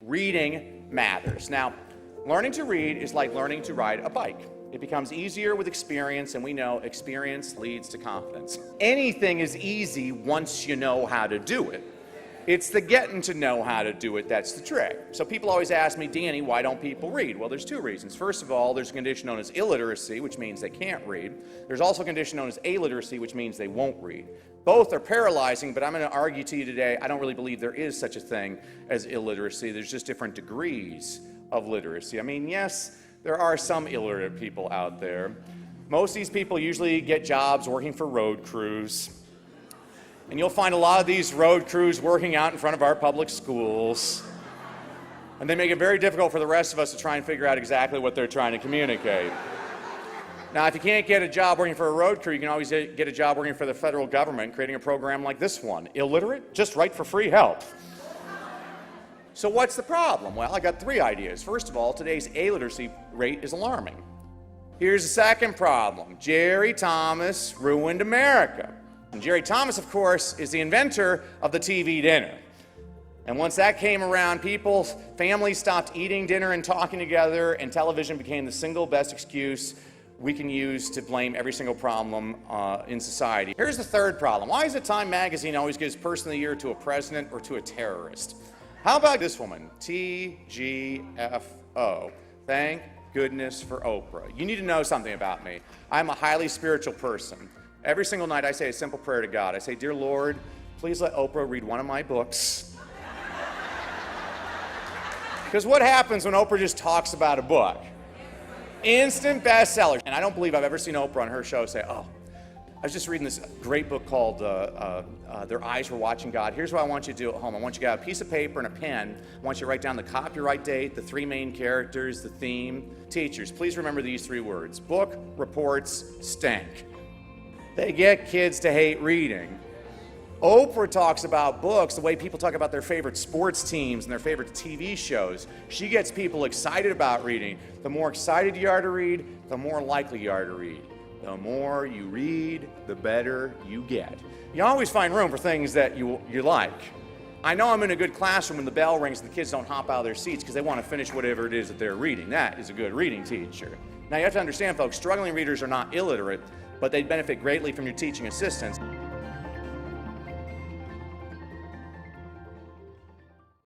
Reading matters. Now, learning to read is like learning to ride a bike. It becomes easier with experience, and we know experience leads to confidence. Anything is easy once you know how to do it. It's the getting to know how to do it that's the trick. So people always ask me, Danny, why don't people read? Well, there's two reasons. First of all, there's a condition known as illiteracy, which means they can't read. There's also a condition known as illiteracy, which means they won't read. Both are paralyzing, but I'm going to argue to you today, I don't really believe there is such a thing as illiteracy. There's just different degrees of literacy. I mean, yes, there are some illiterate people out there. Most of these people usually get jobs working for road crews. And you'll find a lot of these road crews working out in front of our public schools. And they make it very difficult for the rest of us to try and figure out exactly what they're trying to communicate. Now, if you can't get a job working for a road crew, you can always get a job working for the federal government, creating a program like this one. Illiterate? Just write for free help. So what's the problem? Well, I got three ideas. First of all, today's illiteracy rate is alarming. Here's the second problem. Jerry Thomas ruined America. And Jerry Thomas, of course, is the inventor of the TV dinner. And once that came around, families stopped eating dinner and talking together, and television became the single best excuse we can use to blame every single problem in society. Here's the third problem. Why is it Time magazine always gives Person of the Year to a president or to a terrorist? How about this woman, TGFO? Thank goodness for Oprah. You need to know something about me. I'm a highly spiritual person. Every single night I say a simple prayer to God. I say, Dear Lord, please let Oprah read one of my books. Because what happens when Oprah just talks about a book? Instant bestseller. And I don't believe I've ever seen Oprah on her show say, oh, I was just reading this great book called Their Eyes Were Watching God. Here's what I want you to do at home. I want you to get a piece of paper and a pen. I want you to write down the copyright date, the three main characters, the theme. Teachers, please remember these three words. Book reports stink. They get kids to hate reading. Oprah talks about books the way people talk about their favorite sports teams and their favorite TV shows. She gets people excited about reading. The more excited you are to read, the more likely you are to read. The more you read, the better you get. You always find room for things that you like. I know I'm in a good classroom when the bell rings and the kids don't hop out of their seats because they want to finish whatever it is that they're reading. That is a good reading teacher. Now you have to understand, folks, struggling readers are not illiterate, but they benefit greatly from your teaching assistance.